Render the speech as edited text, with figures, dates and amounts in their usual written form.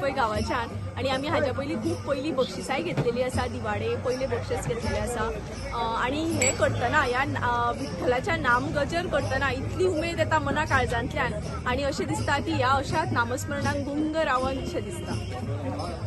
पळय गांवाच्यान आनी आमी हाज्या पयलीं खूब पयलीं बक्षिसांय घेतलेली आसा दिवाडे पयले बक्षीस घेतलेले आसा आनी हे करतना ह्या विठ्ठलाच्या नामगजर करतना इतली उमेद येता मना काळजांतल्यान आनी अशें दिसता की ह्या अशाच नामस्मरणाक गुंग रावन अशें दिसता.